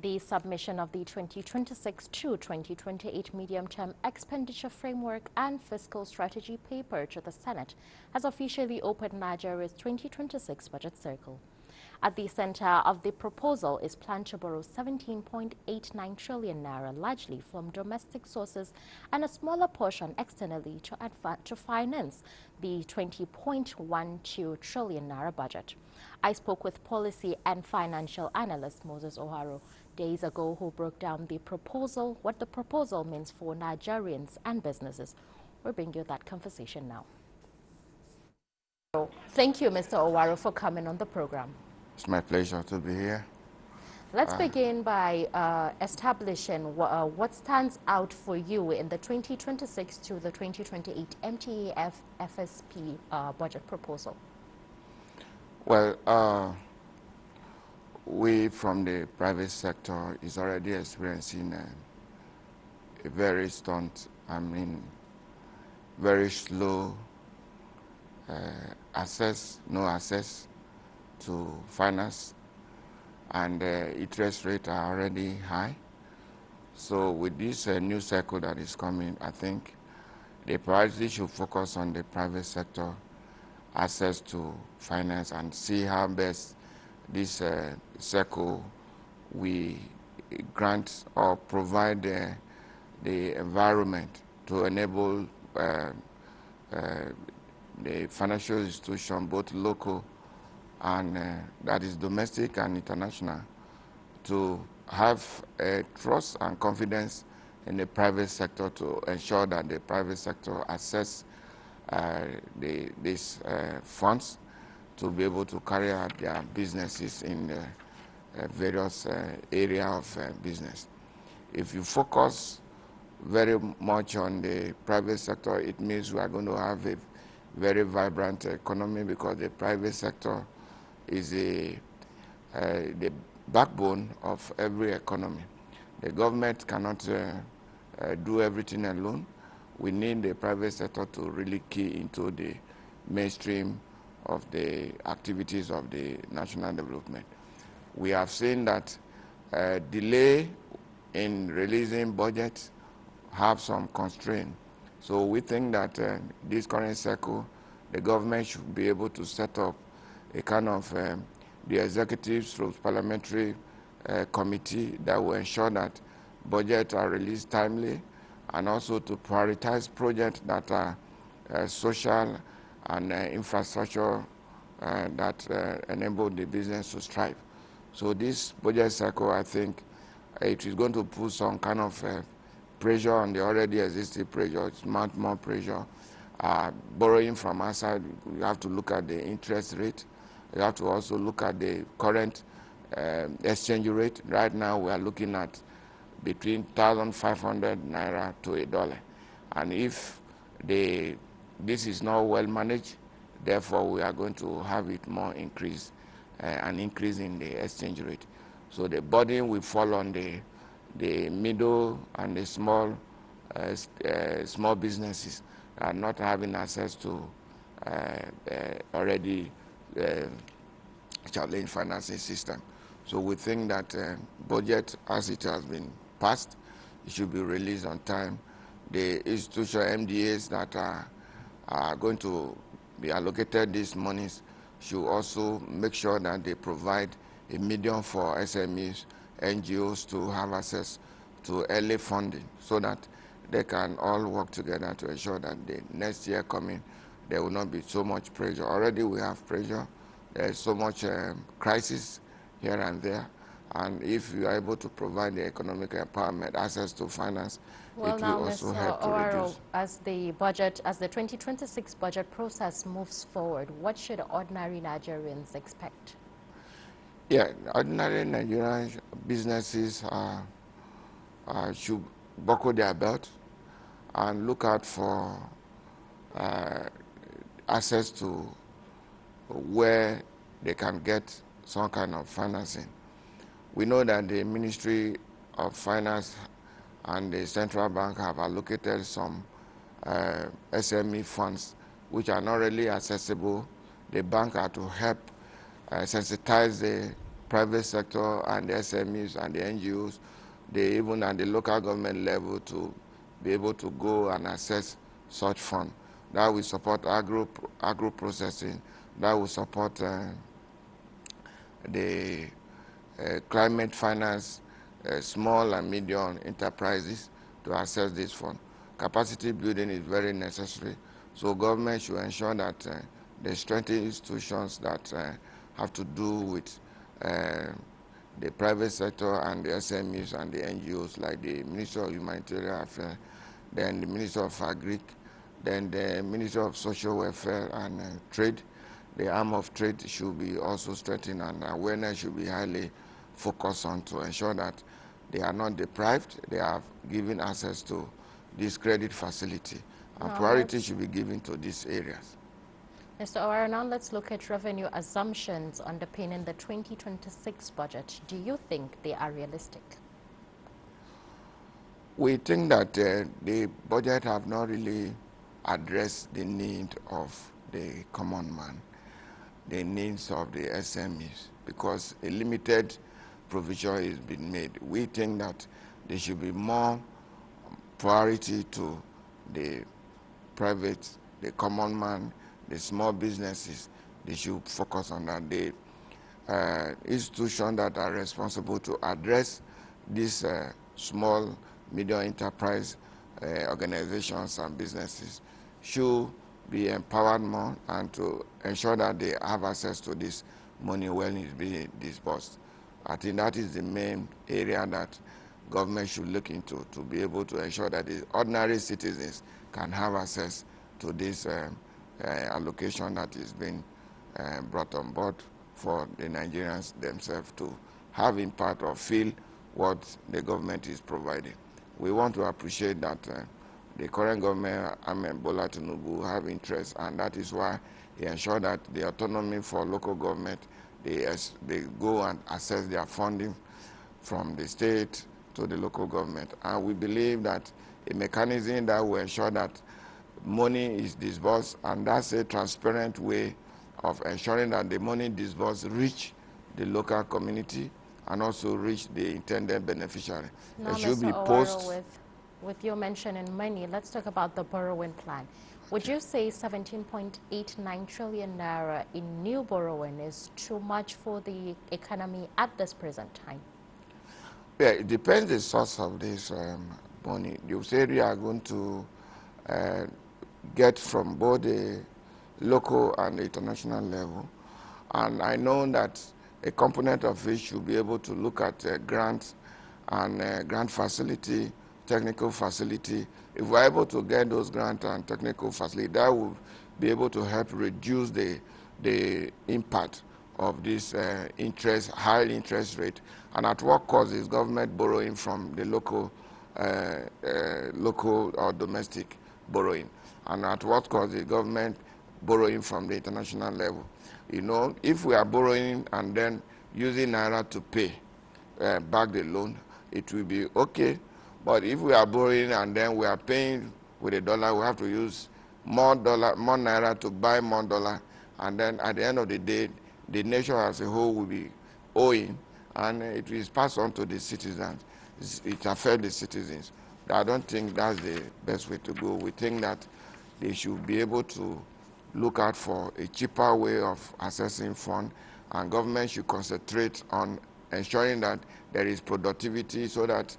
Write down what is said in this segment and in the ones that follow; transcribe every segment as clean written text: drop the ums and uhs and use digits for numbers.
The submission of the 2026 to 2028 medium-term expenditure framework and fiscal strategy paper to the Senate has officially opened Nigeria's 2026 budget cycle. At the center of the proposal is plan to borrow 17.89 trillion naira, largely from domestic sources, and a smaller portion externally to finance the 20.12 trillion naira budget. I spoke with policy and financial analyst Moses Owharo days ago, who broke down the proposal, what the proposal means for Nigerians and businesses. We'll bring you that conversation now. Thank you, Mr. Owharo, for coming on the program. It's my pleasure to be here. Let's begin by establishing what stands out for you in the 2026 to the 2028 MTEF FSP budget proposal. Well, we from the private sector is already experiencing a very very slow no access to finance, and interest rates are already high. So with this new cycle that is coming, I think the priority should focus on the private sector access to finance and see how best this cycle we grant or provide the environment to enable the financial institution, both local and that is domestic and international, to have trust and confidence in the private sector to ensure that the private sector access these funds to be able to carry out their businesses in various areas of business. If you focus very much on the private sector, it means we are going to have a very vibrant economy, because the private sector is the backbone of every economy. The government cannot do everything alone. We need the private sector to really key into the mainstream of the activities of the national development. We have seen that delay in releasing budgets have some constraint. So we think that this current cycle, the government should be able to set up a kind of the executive through parliamentary committee that will ensure that budgets are released timely, and also to prioritize projects that are social and infrastructure that enable the business to strive. So this budget cycle, I think, it is going to put some kind of pressure on the already existing pressure. It's much more pressure. Borrowing from outside, you have to look at the interest rate. You have to also look at the current exchange rate. Right now, we are looking at between 1,500 naira to $1. And if this is not well managed, therefore we are going to have it more increase, an increase in the exchange rate. So the burden will fall on the middle and the small businesses that are not having access to already challenged financing system. So we think that budget, as it has been passed, it should be released on time. The institutional MDAs that are going to be allocated these monies should also make sure that they provide a medium for SMEs, NGOs to have access to early funding, so that they can all work together to ensure that the next year coming, there will not be so much pressure. Already we have pressure. There is so much crisis here and there. And if you are able to provide the economic empowerment, access to finance, well, it will also help to reduce. As the 2026 budget process moves forward, what should ordinary Nigerians expect? Yeah, ordinary Nigerian businesses should buckle their belt and look out for access to where they can get some kind of financing. We know that the Ministry of Finance and the Central Bank have allocated some SME funds which are not really accessible. The bank are to help sensitize private sector and the SMEs and the NGOs, they even at the local government level to be able to go and access such fund. That will support agro processing. That will support the climate finance, small and medium enterprises to access this fund. Capacity building is very necessary. So government should ensure that they strengthen institutions that have to do with the private sector and the SMEs and the NGOs, like the Ministry of Humanitarian Affairs, then the Ministry of Agric, then the Ministry of Social Welfare and Trade. The arm of trade should be also strengthened, and awareness should be highly focused on to ensure that they are not deprived, they are given access to this credit facility, and priority should be given to these areas. Mr. Owharo, now let's look at revenue assumptions underpinning the 2026 budget. Do you think they are realistic? We think that the budget have not really addressed the need of the common man, the needs of the SMEs, because a limited provision is being made. We think that there should be more priority to the private, the common man, the small businesses. They should focus on that. The institutions that are responsible to address these small, medium enterprise organizations and businesses should be empowered more and to ensure that they have access to this money when it's being disbursed. I think that is the main area that government should look into, to be able to ensure that the ordinary citizens can have access to this allocation that is being brought on board for the Nigerians themselves to have impact or feel what the government is providing. We want to appreciate that the current government, Bola Tinubu, have interest, and that is why he ensured that the autonomy for local government, they go and assess their funding from the state to the local government. And we believe that a mechanism that will ensure that money is disbursed, and that's a transparent way of ensuring that the money disbursed reach the local community and also reach the intended beneficiary. Now, there should Mr. be Owharo, with your mentioning money, let's talk about the borrowing plan. Would you say 17.89 trillion naira in new borrowing is too much for the economy at this present time? Yeah, it depends the source of this money. You say we are going to get from both the local and the international level. And I know that a component of it should be able to look at grants and grant facility, technical facility. If we're able to get those grant and technical facility, that will be able to help reduce the impact of this high interest rate. And at what cost is government borrowing from the local or domestic borrowing? And at what cost is government borrowing from the international level? You know, if we are borrowing and then using naira to pay back the loan, it will be okay. But if we are borrowing and then we are paying with a dollar, we have to use more naira to buy more dollar, and then at the end of the day, the nation as a whole will be owing, and it is passed on to the citizens. It affects the citizens. I don't think that's the best way to go. We think that they should be able to look out for a cheaper way of accessing funds, and government should concentrate on ensuring that there is productivity so that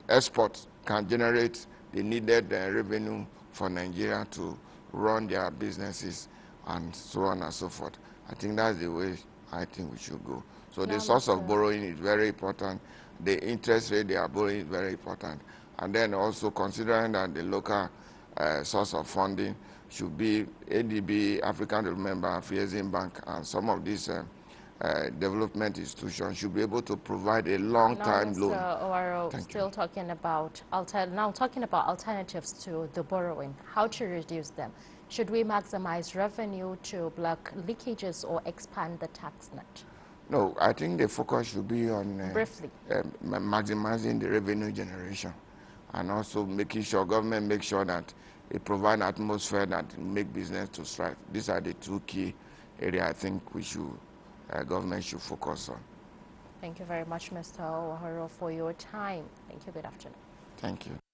exports can generate the needed revenue for Nigeria to run their businesses and so on and so forth. I think that's the way I think we should go. So the source of borrowing is very important. The interest rate they are borrowing is very important. And then also considering that the local source of funding should be ADB, African Development Bank, Afrexim Bank, and some of these development institutions should be able to provide a long-time loan. Mr. Owharo, still talking about alternatives to the borrowing, how to reduce them. Should we maximize revenue to block leakages or expand the tax net? No, I think the focus should be on briefly maximizing the revenue generation, and also making sure government makes sure that it provides an atmosphere that make business to thrive. These are the two key areas I think we should government should focus on. Thank you very much, Mr. Owharo, for your time. Thank you. Good afternoon. Thank you.